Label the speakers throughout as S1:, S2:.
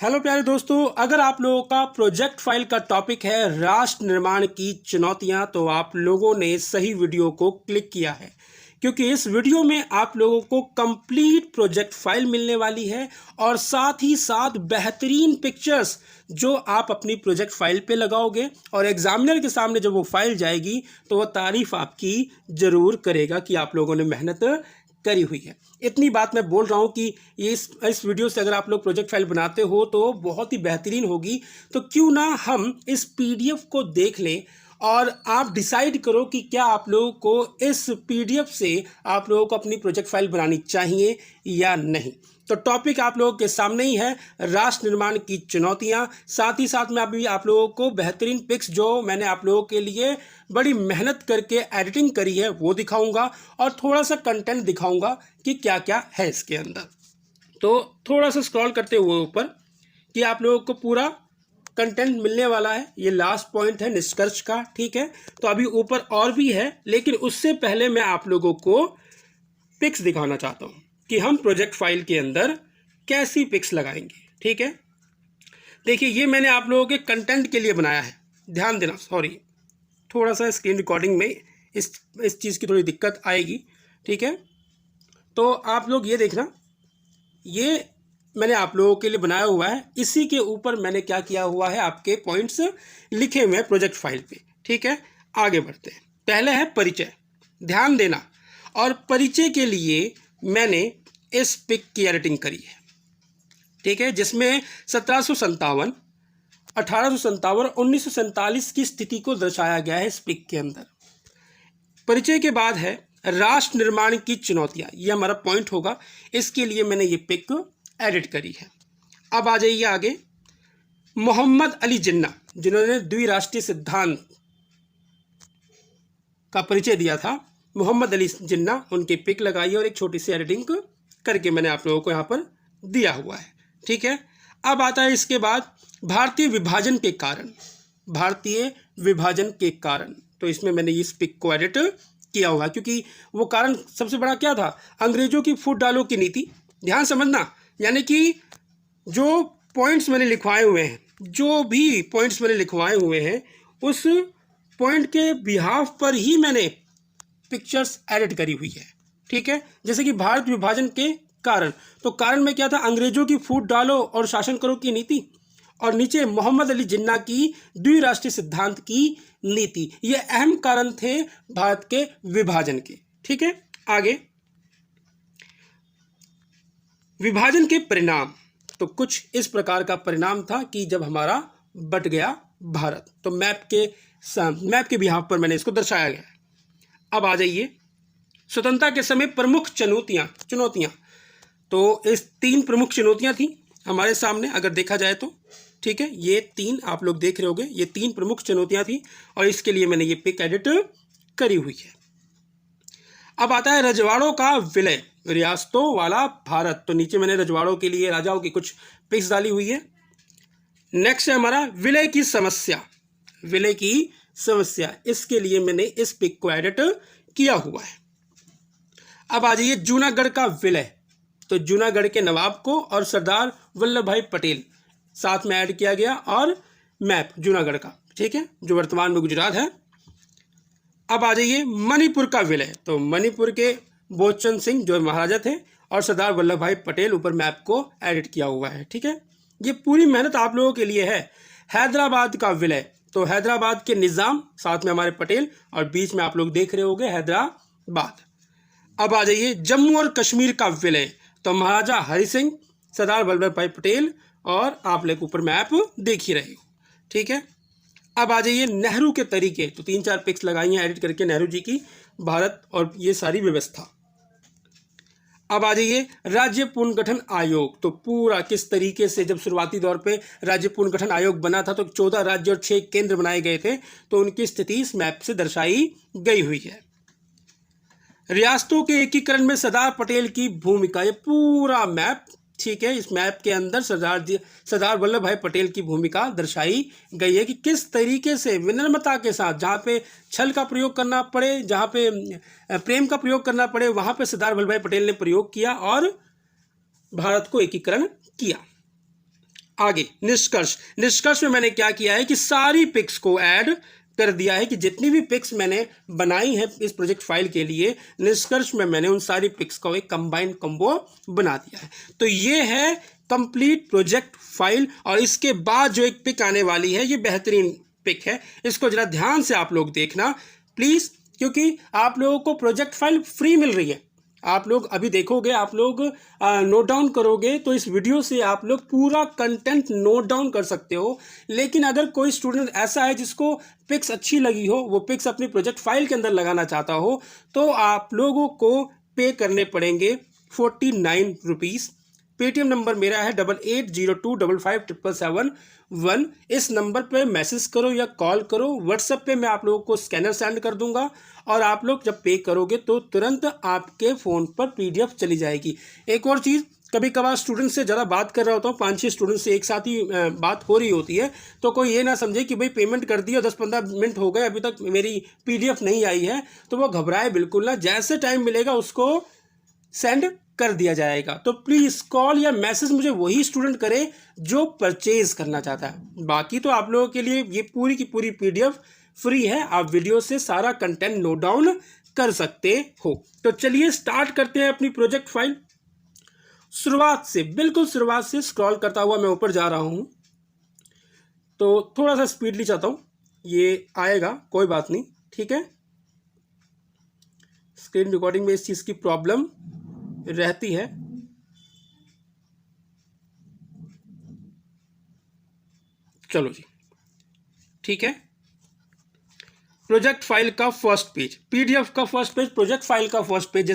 S1: Hello प्यारे दोस्तों, अगर आप लोगों का प्रोजेक्ट फाइल का टॉपिक है राष्ट्र निर्माण की चुनौतियां, तो आप लोगों ने सही वीडियो को क्लिक किया है, क्योंकि इस वीडियो में आप लोगों को कंप्लीट प्रोजेक्ट फाइल मिलने वाली है और साथ ही साथ बेहतरीन पिक्चर्स जो आप अपनी प्रोजेक्ट फाइल पे लगाओगे और एग्जामिनर के सामने जब वो फाइल जाएगी तो वो तारीफ आपकी ज़रूर करेगा कि आप लोगों ने मेहनत करी हुई है। इतनी बात मैं बोल रहा हूँ कि इस वीडियो से अगर आप लोग प्रोजेक्ट फाइल बनाते हो तो बहुत ही बेहतरीन होगी। तो क्यों ना हम इस पीडीएफ को देख लें और आप डिसाइड करो कि क्या आप लोगों को इस पीडीएफ से आप लोगों को अपनी प्रोजेक्ट फाइल बनानी चाहिए या नहीं। तो टॉपिक आप लोगों के सामने ही है, राष्ट्र निर्माण की चुनौतियां। साथ ही साथ मैं अभी आप लोगों को बेहतरीन पिक्स जो मैंने आप लोगों के लिए बड़ी मेहनत करके एडिटिंग करी है वो दिखाऊंगा और थोड़ा सा कंटेंट दिखाऊंगा कि क्या क्या है इसके अंदर। तो थोड़ा सा स्क्रॉल करते हुए ऊपर कि आप लोगों को पूरा कंटेंट मिलने वाला है। ये लास्ट पॉइंट है निष्कर्ष का, ठीक है। तो अभी ऊपर और भी है, लेकिन उससे पहले मैं आप लोगों को पिक्स दिखाना चाहता हूँ कि हम प्रोजेक्ट फाइल के अंदर कैसी पिक्स लगाएंगे, ठीक है। देखिए, ये मैंने आप लोगों के कंटेंट के लिए बनाया है। ध्यान देना, सॉरी, थोड़ा सा स्क्रीन रिकॉर्डिंग में इस चीज़ की थोड़ी दिक्कत आएगी, ठीक है। तो आप लोग ये देखना, ये मैंने आप लोगों के लिए बनाया हुआ है। इसी के ऊपर मैंने क्या किया हुआ है, आपके पॉइंट्स लिखे हुए हैं प्रोजेक्ट फाइल पे, ठीक है। आगे बढ़ते हैं। पहले है परिचय, ध्यान देना। और परिचय के लिए मैंने इस पिक की एडिटिंग करी है, ठीक है, जिसमें 1757, 1857, 1947 की स्थिति को दर्शाया गया है इस पिक के अंदर। परिचय के बाद है राष्ट्र निर्माण की चुनौतियां, ये हमारा पॉइंट होगा। इसके लिए मैंने ये पिक एडिट करी है। अब आ जाइए आगे। मोहम्मद अली जिन्ना, जिन्होंने द्विराष्ट्रीय सिद्धांत का परिचय दिया था, मोहम्मद अली जिन्ना, उनकी पिक लगाई और एक छोटी सी एडिटिंग करके मैंने आप लोगों को यहाँ पर दिया हुआ है, ठीक है। अब आता है इसके बाद भारतीय विभाजन के कारण, भारतीय विभाजन के कारण। तो इसमें मैंने इस पिक को एडिट किया हुआ, क्योंकि वो कारण सबसे बड़ा क्या था, अंग्रेजों की फूट डालो की नीति। ध्यान समझना, यानी कि जो पॉइंट्स मैंने लिखवाए हुए हैं, जो भी पॉइंट्स मैंने लिखवाए हुए हैं, उस पॉइंट के बिहाफ पर ही मैंने पिक्चर्स एडिट करी हुई है, ठीक है। जैसे कि भारत विभाजन के कारण, तो कारण में क्या था, अंग्रेजों की फूट डालो और शासन करो की नीति, और नीचे मोहम्मद अली जिन्ना की द्विराष्ट्रीय सिद्धांत की नीति। ये अहम कारण थे भारत के विभाजन के, ठीक है। आगे विभाजन के परिणाम, तो कुछ इस प्रकार का परिणाम था कि जब हमारा बट गया भारत, तो मैप के बिहाफ पर मैंने इसको दर्शाया गया है। अब आ जाइए स्वतंत्रता के समय प्रमुख चुनौतियां। तो इस 3 प्रमुख चुनौतियां थी हमारे सामने, अगर देखा जाए तो, ठीक है। ये 3 आप लोग देख रहे होंगे, ये 3 प्रमुख चुनौतियां थी और इसके लिए मैंने ये पिक एडिट करी हुई है। अब आता है रजवाड़ों का विलय, रियासतों वाला भारत। तो नीचे मैंने रजवाड़ों के लिए राजाओं की कुछ पिक्स डाली हुई है। नेक्स्ट है हमारा विलय की समस्या, विलय की समस्या, इसके लिए मैंने इस पिक को एडिट किया हुआ है। अब आ जाइए जूनागढ़ का विलय। तो जूनागढ़ के नवाब को और सरदार वल्लभ भाई पटेल साथ में ऐड किया गया, और मैप जूनागढ़ का, ठीक है, जो वर्तमान में गुजरात है। अब आ जाइए मणिपुर का विलय। तो मणिपुर के बोधचंद सिंह जो महाराजा थे और सरदार वल्लभ भाई पटेल, ऊपर मैप को एडिट किया हुआ है, ठीक है। ये पूरी मेहनत आप लोगों के लिए है। हैदराबाद का विलय, तो हैदराबाद के निज़ाम, साथ में हमारे पटेल, और बीच में आप लोग देख रहे होंगे हैदराबाद। अब आ जाइए जम्मू और कश्मीर का विलय। तो महाराजा हरि सिंह, सरदार वल्लभ भाई पटेल, और आप लोग ऊपर मैप देख ही रहे हो, ठीक है। अब आ जाइए नेहरू के तरीके। तो 3-4 पिक्स लगाई हैं एडिट करके नेहरू जी की, भारत और ये सारी व्यवस्था। अब आ जाइए राज्य पुनर्गठन आयोग। तो पूरा किस तरीके से जब शुरुआती दौर पे राज्य पुनर्गठन आयोग बना था तो 14 राज्य और 6 केंद्र बनाए गए थे, तो उनकी स्थिति इस मैप से दर्शाई गई हुई है। रियासतों के एकीकरण में सरदार पटेल की भूमिका, ये पूरा मैप, ठीक है। इस मैप के अंदर सरदार वल्लभ भाई पटेल की भूमिका दर्शाई गई है कि किस तरीके से विनम्रता के साथ, जहाँ पे छल का प्रयोग करना पड़े, जहाँ पे प्रेम का प्रयोग करना पड़े, वहाँ पे सरदार वल्लभ भाई पटेल ने प्रयोग किया और भारत को एकीकरण किया। आगे निष्कर्ष, निष्कर्ष में मैंने क्या किया है कि सारी पिक्स को ऐड कर दिया है कि जितनी भी पिक्स मैंने बनाई है इस प्रोजेक्ट फाइल के लिए, निष्कर्ष में मैंने उन सारी पिक्स का एक कंबाइंड कॉम्बो बना दिया है। तो ये है कंप्लीट प्रोजेक्ट फाइल। और इसके बाद जो एक पिक आने वाली है ये बेहतरीन पिक है, इसको जरा ध्यान से आप लोग देखना प्लीज, क्योंकि आप लोगों को प्रोजेक्ट फाइल फ्री मिल रही है। आप लोग अभी देखोगे, आप लोग नोट डाउन करोगे तो इस वीडियो से आप लोग पूरा कंटेंट नोट डाउन कर सकते हो। लेकिन अगर कोई स्टूडेंट ऐसा है जिसको पिक्स अच्छी लगी हो, वो पिक्स अपनी प्रोजेक्ट फाइल के अंदर लगाना चाहता हो, तो आप लोगों को पे करने पड़ेंगे 49 रुपीज़। पेटीएम नंबर मेरा है 8802557771। इस नंबर पे मैसेज करो या कॉल करो। व्हाट्सएप पे मैं आप लोगों को स्कैनर सेंड कर दूंगा और आप लोग जब पे करोगे तो तुरंत आपके फ़ोन पर पीडीएफ चली जाएगी। एक और चीज़, कभी कभार स्टूडेंट से ज़्यादा बात कर रहा होता हूँ, 5-6 स्टूडेंट से एक साथ ही बात हो रही होती है, तो कोई ये ना समझे कि भाई पेमेंट कर दिया, 10-15 मिनट हो गए अभी तक मेरी पीडीएफ नहीं आई है, तो वो घबराए बिल्कुल ना। जैसे टाइम मिलेगा उसको सेंड कर दिया जाएगा। तो प्लीज़ कॉल या मैसेज मुझे वही स्टूडेंट करे जो परचेज करना चाहता है। बाकी तो आप लोगों के लिए ये पूरी की पूरी पीडीएफ फ्री है, आप वीडियो से सारा कंटेंट नोट डाउन कर सकते हो। तो चलिए स्टार्ट करते हैं अपनी प्रोजेक्ट फाइल। शुरुआत से, बिल्कुल शुरुआत से स्क्रॉल करता हुआ मैं ऊपर जा रहा हूँ, तो थोड़ा सा स्पीडली चाहता हूँ, ये आएगा कोई बात नहीं, ठीक है। स्क्रीन रिकॉर्डिंग में इस चीज़ की प्रॉब्लम रहती है। चलो जी, ठीक है। प्रोजेक्ट फाइल का फर्स्ट पेज, पीडीएफ का फर्स्ट पेज, प्रोजेक्ट फाइल का फर्स्ट पेज।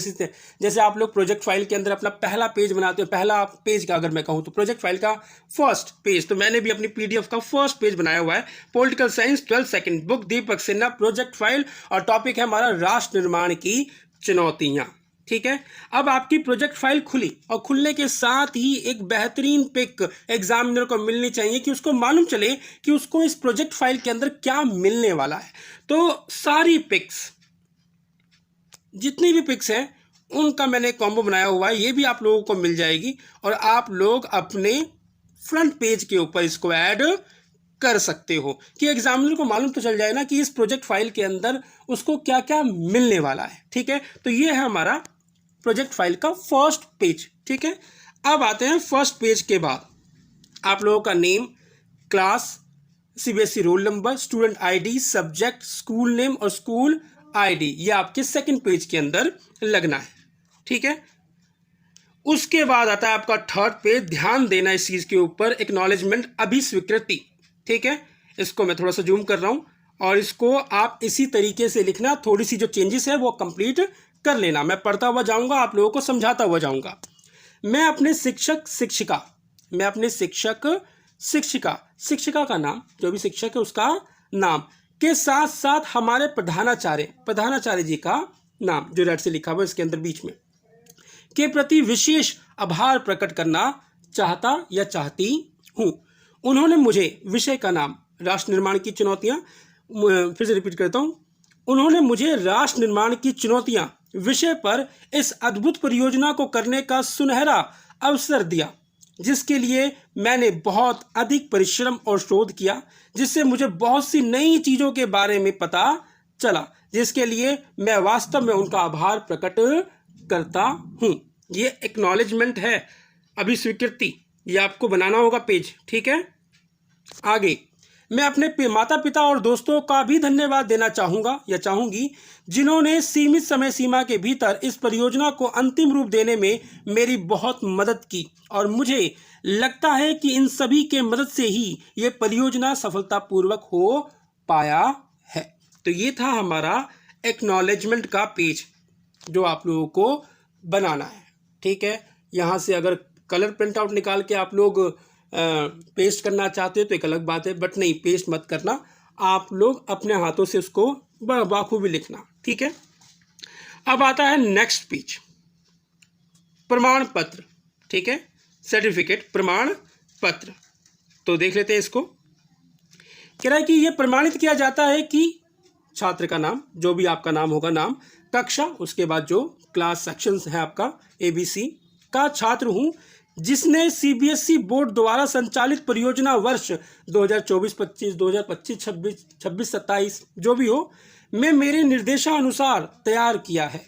S1: जैसे आप लोग प्रोजेक्ट फाइल के अंदर अपना पहला पेज बनाते हो, पहला पेज का अगर मैं कहूँ तो प्रोजेक्ट फाइल का फर्स्ट पेज, तो मैंने भी अपनी पीडीएफ का फर्स्ट पेज बनाया हुआ है। पॉलिटिकल साइंस 12 सेकंड बुक, दीपक सिन्हा, प्रोजेक्ट फाइल, और टॉपिक है हमारा राष्ट्र निर्माण की चुनौतियाँ, ठीक है। अब आपकी प्रोजेक्ट फाइल खुली और खुलने के साथ ही एक बेहतरीन पिक एग्जामिनर को मिलनी चाहिए कि उसको मालूम चले कि उसको इस प्रोजेक्ट फाइल के अंदर क्या मिलने वाला है। तो सारी पिक्स, जितनी भी पिक्स हैं उनका मैंने कॉम्बो बनाया हुआ है, ये भी आप लोगों को मिल जाएगी और आप लोग अपने फ्रंट पेज के ऊपर इसको ऐड कर सकते हो कि एग्जामिनर को मालूम तो चल जाए ना कि इस प्रोजेक्ट फाइल के अंदर उसको क्या क्या मिलने वाला है, ठीक है। तो ये है हमारा प्रोजेक्ट फाइल का फर्स्ट पेज, ठीक है। अब आते हैं फर्स्ट पेज के बाद आप लोगों का name, class, CBSE roll number, student ID, subject, school name और स्कूल आईडी, ये आपके सेकंड पेज के अंदर लगना है, ठीक है। उसके बाद आता है आपका थर्ड पेज। ध्यान देना इस चीज के ऊपर, एक्नॉलेजमेंट, अभिस्वीकृति, ठीक है। इसको मैं थोड़ा सा जूम कर रहा हूं और इसको आप इसी तरीके से लिखना, थोड़ी सी जो चेंजेस है वो कंप्लीट कर लेना। मैं पढ़ता हुआ जाऊंगा, आप लोगों को समझाता हुआ जाऊंगा। मैं अपने शिक्षक शिक्षिका, मैं अपने शिक्षक शिक्षिका, शिक्षिका का नाम, जो भी शिक्षक है उसका नाम के साथ साथ हमारे प्रधानाचार्य, प्रधानाचार्य जी का नाम जो रेड से लिखा हुआ इसके अंदर बीच में, के प्रति विशेष आभार प्रकट करना चाहता या चाहती हूँ। उन्होंने मुझे, विषय का नाम राष्ट्र निर्माण की चुनौतियाँ, फिर से रिपीट करता हूँ, उन्होंने मुझे राष्ट्र निर्माण की चुनौतियाँ विषय पर इस अद्भुत परियोजना को करने का सुनहरा अवसर दिया, जिसके लिए मैंने बहुत अधिक परिश्रम और शोध किया, जिससे मुझे बहुत सी नई चीज़ों के बारे में पता चला, जिसके लिए मैं वास्तव में उनका आभार प्रकट करता हूँ। ये एक्नॉलेजमेंट है, अभी स्वीकृति, ये आपको बनाना होगा पेज, ठीक है। आगे मैं अपने माता पिता और दोस्तों का भी धन्यवाद देना चाहूँगा या चाहूँगी, जिन्होंने सीमित समय सीमा के भीतर इस परियोजना को अंतिम रूप देने में मेरी बहुत मदद की, और मुझे लगता है कि इन सभी के मदद से ही ये परियोजना सफलतापूर्वक हो पाया है। तो ये था हमारा एक्नॉलेजमेंट का पेज जो आप लोगों को बनाना है, ठीक है। यहाँ से अगर कलर प्रिंट आउट निकाल के आप लोग पेस्ट करना चाहते हो तो एक अलग बात है, बट नहीं, पेस्ट मत करना, आप लोग अपने हाथों से उसको बाखूबी लिखना, ठीक है। अब आता है नेक्स्ट पेज, प्रमाण पत्र, ठीक है, सर्टिफिकेट, प्रमाण पत्र। तो देख लेते हैं इसको। कह रहा है कि यह प्रमाणित किया जाता है कि छात्र का नाम, जो भी आपका नाम होगा, नाम, कक्षा, उसके बाद जो क्लास सेक्शंस है आपका ABC का छात्र हूँ, जिसने सीबीएसई बोर्ड द्वारा संचालित परियोजना वर्ष 2024-25, 2025-26, 26-27 जो भी हो में मेरे निर्देशानुसार तैयार किया है।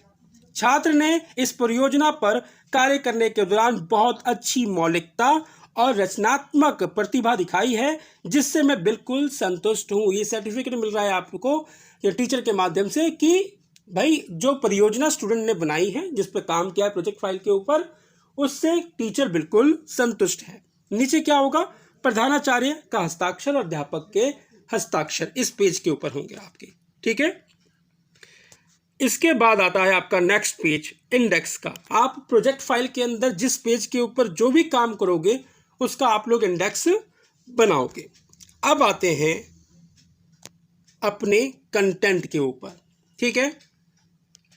S1: छात्र ने इस परियोजना पर कार्य करने के दौरान बहुत अच्छी मौलिकता और रचनात्मक प्रतिभा दिखाई है, जिससे मैं बिल्कुल संतुष्ट हूँ। ये सर्टिफिकेट मिल रहा है आपको ये टीचर के माध्यम से कि भाई जो परियोजना स्टूडेंट ने बनाई है, जिस पर काम किया है प्रोजेक्ट फाइल के ऊपर, उससे टीचर बिल्कुल संतुष्ट है। नीचे क्या होगा, प्रधानाचार्य का हस्ताक्षर और अध्यापक के हस्ताक्षर इस पेज के ऊपर होंगे आपके। ठीक है, इसके बाद आता है आपका नेक्स्ट पेज, इंडेक्स का। आप प्रोजेक्ट फाइल के अंदर जिस पेज के ऊपर जो भी काम करोगे उसका आप लोग इंडेक्स बनाओगे। अब आते हैं अपने कंटेंट के ऊपर। ठीक है,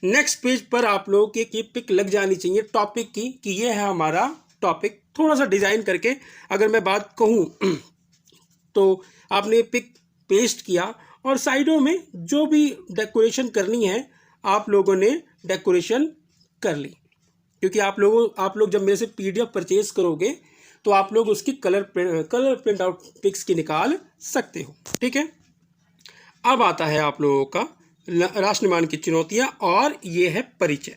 S1: नेक्स्ट पेज पर आप लोगों की एक पिक लग जानी चाहिए टॉपिक की कि ये है हमारा टॉपिक। थोड़ा सा डिज़ाइन करके अगर मैं बात कहूँ तो आपने पिक पेस्ट किया और साइडों में जो भी डेकोरेशन करनी है आप लोगों ने डेकोरेशन कर ली, क्योंकि आप लोग जब मेरे से पीडीएफ परचेज करोगे तो आप लोग उसकी कलर प्रिंट आउट पिक्स की निकाल सकते हो। ठीक है, अब आता है आप लोगों का राष्ट्र निर्माण की चुनौतियां और ये है परिचय।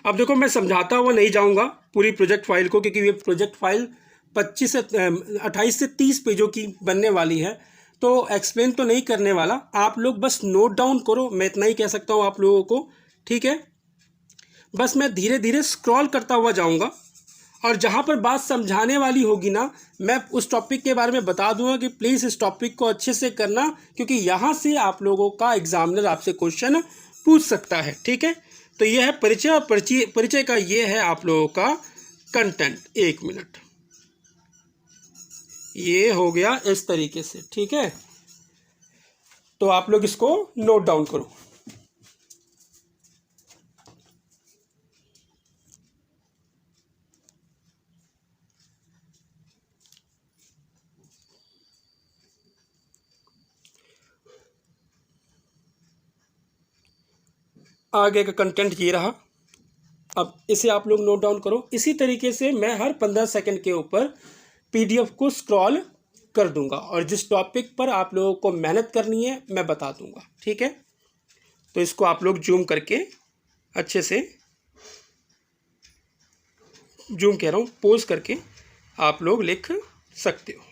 S1: अब देखो मैं समझाता हुआ नहीं जाऊंगा पूरी प्रोजेक्ट फाइल को, क्योंकि ये प्रोजेक्ट फाइल 28 से 30 पेजों की बनने वाली है, तो एक्सप्लेन तो नहीं करने वाला। आप लोग बस नोट डाउन करो, मैं इतना ही कह सकता हूँ आप लोगों को। ठीक है, बस मैं धीरे धीरे स्क्रॉल करता हुआ जाऊंगा और जहाँ पर बात समझाने वाली होगी ना, मैं उस टॉपिक के बारे में बता दूंगा कि प्लीज़ इस टॉपिक को अच्छे से करना, क्योंकि यहाँ से आप लोगों का एग्जामिनर आपसे क्वेश्चन पूछ सकता है। ठीक है, तो यह है परिचय और परिचय का ये है आप लोगों का कंटेंट। 1 मिनट, ये हो गया इस तरीके से। ठीक है, तो आप लोग इसको नोट डाउन करो। आगे का कंटेंट ये रहा, अब इसे आप लोग नोट डाउन करो। इसी तरीके से मैं हर 15 सेकंड के ऊपर पीडीएफ को स्क्रॉल कर दूंगा और जिस टॉपिक पर आप लोगों को मेहनत करनी है मैं बता दूंगा। ठीक है, तो इसको आप लोग जूम करके अच्छे से, जूम कह रहा हूँ, पोज करके आप लोग लिख सकते हो।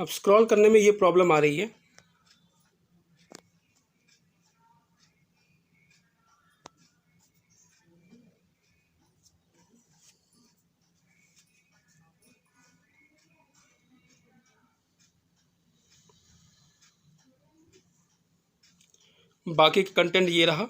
S1: अब स्क्रॉल करने में ये प्रॉब्लम आ रही है। बाकी का कंटेंट ये रहा।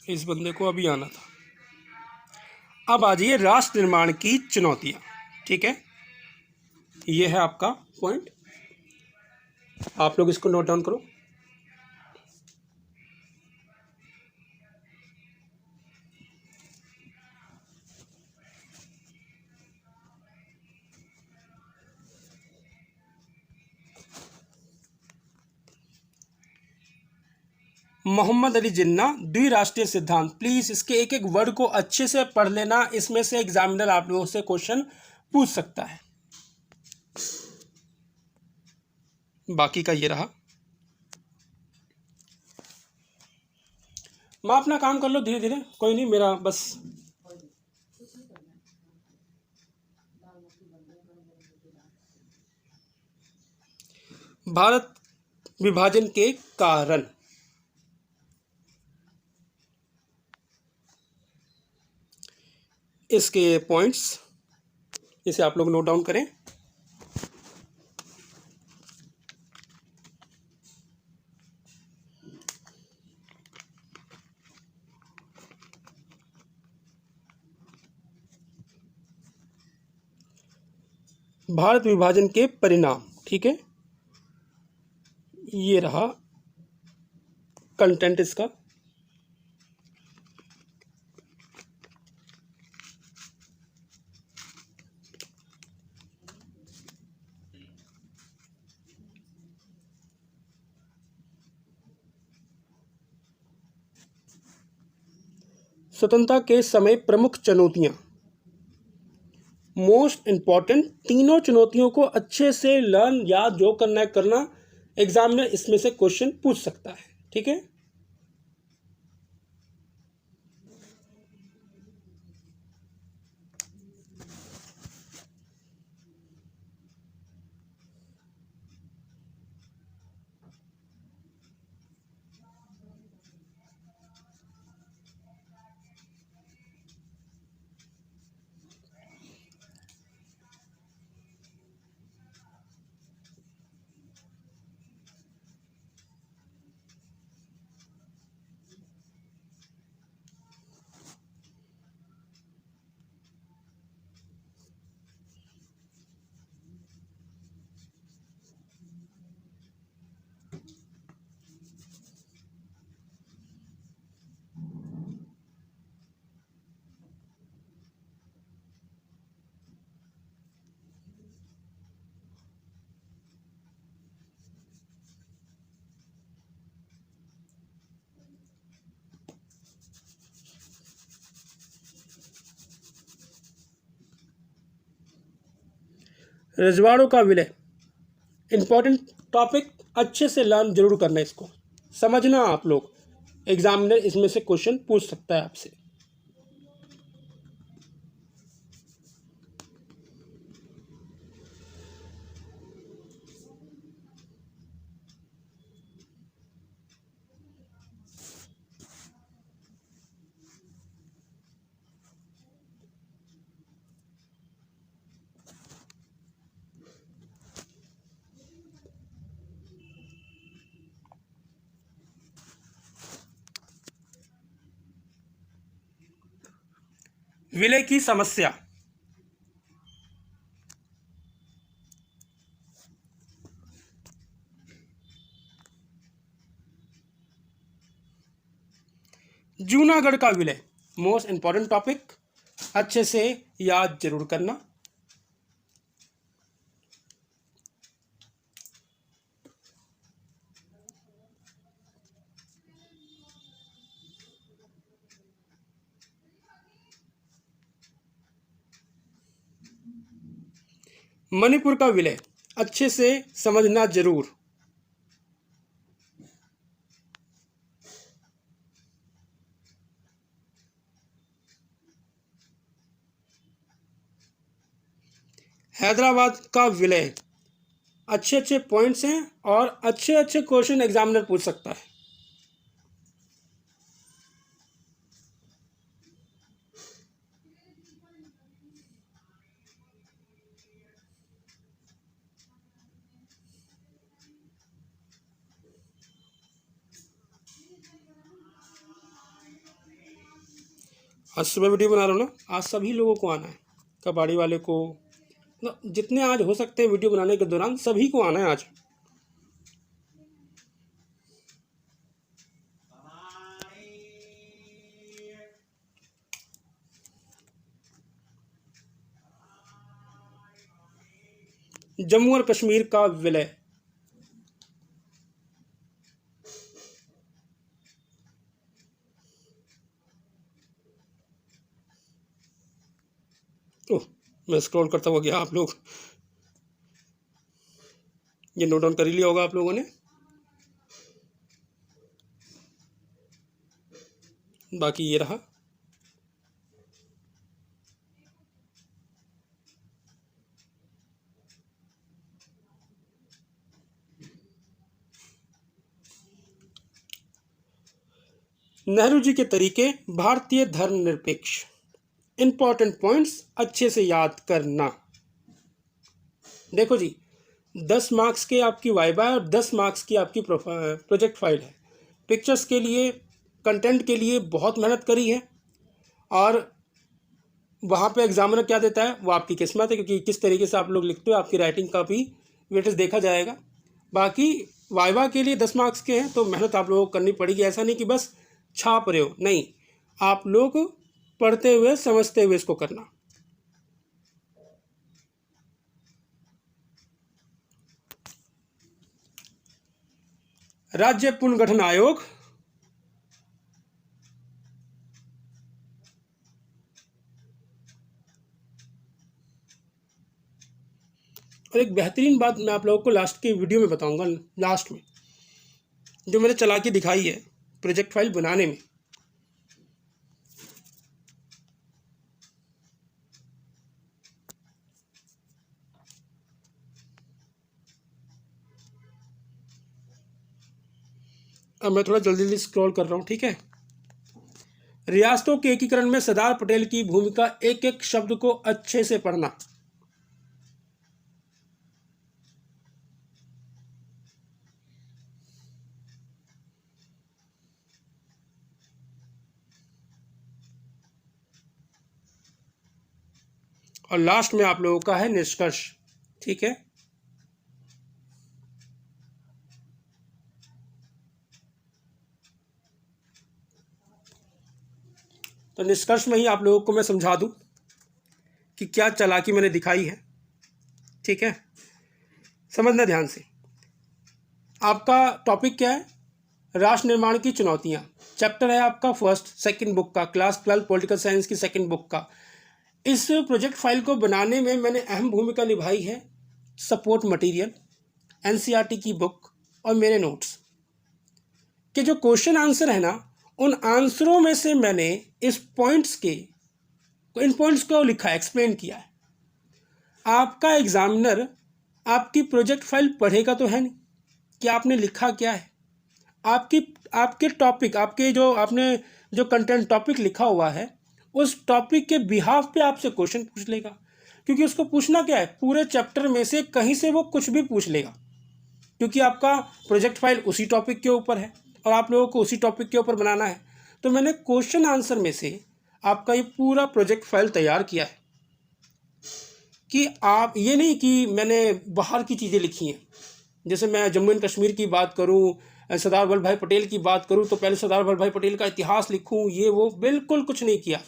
S1: इस बंदे को अभी आना था। अब आ जाइए राष्ट्र निर्माण की चुनौतियां। ठीक है, ये है आपका पॉइंट, आप लोग इसको नोट डाउन करो। मोहम्मद अली जिन्ना, द्विराष्ट्रीय सिद्धांत। प्लीज इसके एक एक वर्ड को अच्छे से पढ़ लेना, इसमें से एग्जामिनर आप लोगों से क्वेश्चन पूछ सकता है। बाकी का ये रहा, मैं अपना काम कर लो धीरे धीरे, कोई नहीं, मेरा बस भारत विभाजन के कारण। इसके पॉइंट्स, इसे आप लोग नोट डाउन करें। भारत विभाजन के परिणाम, ठीक है, ये रहा कंटेंट इसका। स्वतंत्रता के समय प्रमुख चुनौतियां, मोस्ट इंपॉर्टेंट, तीनों चुनौतियों को अच्छे से लर्न या जो करना है करना, एग्जाम में इसमें से क्वेश्चन पूछ सकता है, ठीक है। रजवाड़ों का विलय, इंपॉर्टेंट टॉपिक, अच्छे से लर्न जरूर करना, इसको समझना आप लोग, एग्जामिनर इसमें से क्वेश्चन पूछ सकता है आपसे। विलय की समस्या, जूनागढ़ का विलय, मोस्ट इंपॉर्टेंट टॉपिक, अच्छे से याद जरूर करना। मणिपुर का विलय, अच्छे से समझना जरूर। हैदराबाद का विलय, अच्छे अच्छे पॉइंट्स हैं और अच्छे अच्छे क्वेश्चन एग्जामिनर पूछ सकता है। आज सुबह वीडियो बना रहा हूँ ना, आज सभी लोगों को आना है, कबाड़ी वाले को, जितने आज हो सकते हैं वीडियो बनाने के दौरान सभी को आना है आज। जम्मू और कश्मीर का विलय, ओह मैं स्क्रॉल करता हुआ गया, आप लोग ये नोट डाउन कर ही लिया होगा आप लोगों ने। बाकी ये रहा, नेहरू जी के तरीके, भारतीय धर्मनिरपेक्ष, इंपॉर्टेंट पॉइंट्स अच्छे से याद करना। देखो जी, 10 मार्क्स के आपकी वाइवा है और 10 मार्क्स की आपकी प्रोजेक्ट फाइल है। पिक्चर्स के लिए, कंटेंट के लिए बहुत मेहनत करी है और वहाँ पे एग्जामिनर क्या देता है वो आपकी किस्मत है, क्योंकि किस तरीके से आप लोग लिखते हो आपकी राइटिंग का भी वेटेज देखा जाएगा। बाकी वाइवा के लिए 10 मार्क्स के हैं तो मेहनत आप लोगों को करनी पड़ेगी। ऐसा नहीं कि बस छाप रहे हो, नहीं, आप लोग पढ़ते हुए समझते हुए इसको करना। राज्य पुनर्गठन आयोग और एक बेहतरीन बात मैं आप लोगों को लास्ट के वीडियो में बताऊंगा, लास्ट में जो मैंने चालाकी दिखाई है प्रोजेक्ट फाइल बनाने में। अब मैं थोड़ा जल्दी जल्दी स्क्रॉल कर रहा हूँ, ठीक है। रियासतों के एकीकरण में सरदार पटेल की भूमिका, एक एक शब्द को अच्छे से पढ़ना। और लास्ट में आप लोगों का है निष्कर्ष, ठीक है। तो निष्कर्ष में ही आप लोगों को मैं समझा दूं कि क्या चालाकी मैंने दिखाई है, ठीक है। समझना ध्यान से। आपका टॉपिक क्या है? राष्ट्र निर्माण की चुनौतियां। चैप्टर है आपका फर्स्ट, सेकंड बुक का, क्लास 12 पॉलिटिकल साइंस की सेकंड बुक का। इस प्रोजेक्ट फाइल को बनाने में मैंने अहम भूमिका निभाई है सपोर्ट मटेरियल, एनसीईआरटी की बुक और मेरे नोट्स के जो क्वेश्चन आंसर है ना, उन आंसरों में से मैंने इन पॉइंट्स को लिखा, एक्सप्लेन किया है। आपका एग्जामिनर आपकी प्रोजेक्ट फाइल पढ़ेगा तो है नहीं कि आपने लिखा क्या है। आपके टॉपिक, आपके जो आपने जो कंटेंट टॉपिक लिखा हुआ है, उस टॉपिक के बिहाफ पे आपसे क्वेश्चन पूछ लेगा, क्योंकि उसको पूछना क्या है, पूरे चैप्टर में से कहीं से वो कुछ भी पूछ लेगा, क्योंकि आपका प्रोजेक्ट फाइल उसी टॉपिक के ऊपर है और आप लोगों को उसी टॉपिक के ऊपर बनाना है। तो मैंने क्वेश्चन आंसर में से आपका ये पूरा प्रोजेक्ट फाइल तैयार किया है कि आप, ये नहीं कि मैंने बाहर की चीज़ें लिखी हैं। जैसे मैं जम्मू एंड कश्मीर की बात करूं, सरदार वल्लभ भाई पटेल की बात करूं तो पहले सरदार वल्लभ भाई पटेल का इतिहास लिखूं, ये वो बिल्कुल कुछ नहीं किया।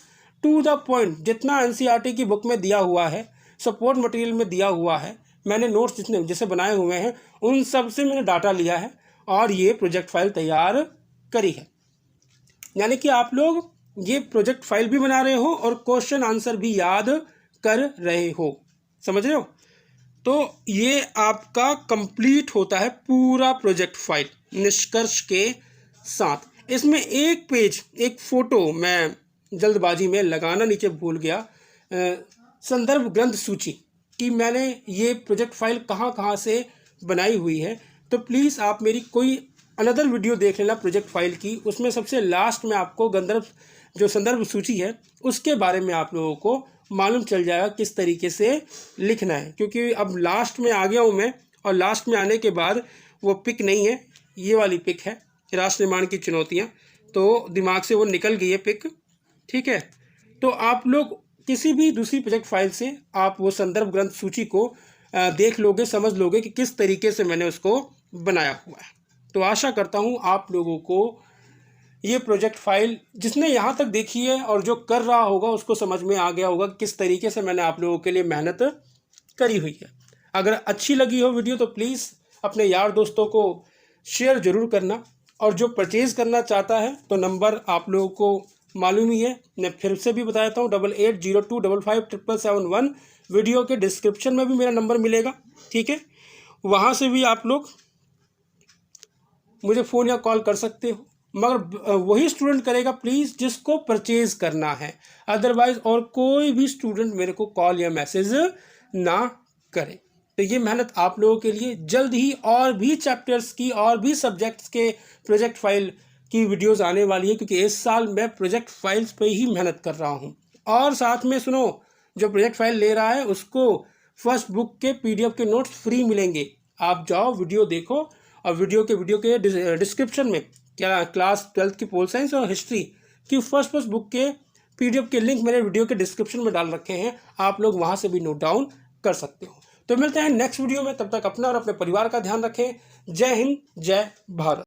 S1: टू द पॉइंट, जितना एनसीईआरटी की बुक में दिया हुआ है, सपोर्ट मटेरियल में दिया हुआ है, मैंने नोट्स जितने जैसे बनाए हुए हैं उन सब से मैंने डाटा लिया है और ये प्रोजेक्ट फाइल तैयार करी है। यानी कि आप लोग ये प्रोजेक्ट फाइल भी बना रहे हो और क्वेश्चन आंसर भी याद कर रहे हो, समझ रहे हो। तो ये आपका कंप्लीट होता है पूरा प्रोजेक्ट फाइल निष्कर्ष के साथ। इसमें एक पेज, एक फोटो मैं जल्दबाजी में लगाना नीचे भूल गया, संदर्भ ग्रंथ सूची कि मैंने ये प्रोजेक्ट फाइल कहाँ कहाँ से बनाई हुई है। तो प्लीज़ आप मेरी कोई अनदर वीडियो देख लेना प्रोजेक्ट फाइल की, उसमें सबसे लास्ट में आपको जो संदर्भ सूची है उसके बारे में आप लोगों को मालूम चल जाएगा किस तरीके से लिखना है। क्योंकि अब लास्ट में आ गया हूँ मैं, और लास्ट में आने के बाद वो पिक नहीं है, ये वाली पिक है राष्ट्र निर्माण की चुनौतियाँ, तो दिमाग से वो निकल गई है पिक, ठीक है। तो आप लोग किसी भी दूसरी प्रोजेक्ट फाइल से आप वो संदर्भ ग्रंथ सूची को देख लोगे, समझ लोगे कि किस तरीके से मैंने उसको बनाया हुआ है। तो आशा करता हूँ आप लोगों को ये प्रोजेक्ट फाइल, जिसने यहाँ तक देखी है और जो कर रहा होगा उसको समझ में आ गया होगा किस तरीके से मैंने आप लोगों के लिए मेहनत करी हुई है। अगर अच्छी लगी हो वीडियो तो प्लीज़ अपने यार दोस्तों को शेयर ज़रूर करना, और जो परचेज़ करना चाहता है तो नंबर आप लोगों को मालूम ही है, मैं फिर से भी बता देता हूँ 8802557771। वीडियो के डिस्क्रिप्शन में भी मेरा नंबर मिलेगा, ठीक है। वहाँ से भी आप लोग मुझे फ़ोन या कॉल कर सकते हो, मगर वही स्टूडेंट करेगा प्लीज़ जिसको परचेज़ करना है। अदरवाइज़ और कोई भी स्टूडेंट मेरे को कॉल या मैसेज ना करे। तो ये मेहनत आप लोगों के लिए जल्द ही और भी चैप्टर्स की और भी सब्जेक्ट्स के प्रोजेक्ट फाइल की वीडियोस आने वाली है, क्योंकि इस साल मैं प्रोजेक्ट फाइल्स पे ही मेहनत कर रहा हूँ। और साथ में सुनो, जो प्रोजेक्ट फाइल ले रहा है उसको फर्स्ट बुक के PDF के नोट्स फ्री मिलेंगे। आप जाओ, वीडियो देखो, और वीडियो के डिस्क्रिप्शन में क्या क्लास 12th की पोल साइंस और हिस्ट्री की फर्स्ट बुक के PDF के लिंक मैंने वीडियो के डिस्क्रिप्शन में डाल रखे हैं, आप लोग वहां से भी नोट डाउन कर सकते हो। तो मिलते हैं नेक्स्ट वीडियो में, तब तक अपना और अपने परिवार का ध्यान रखें। जय हिंद, जय भारत।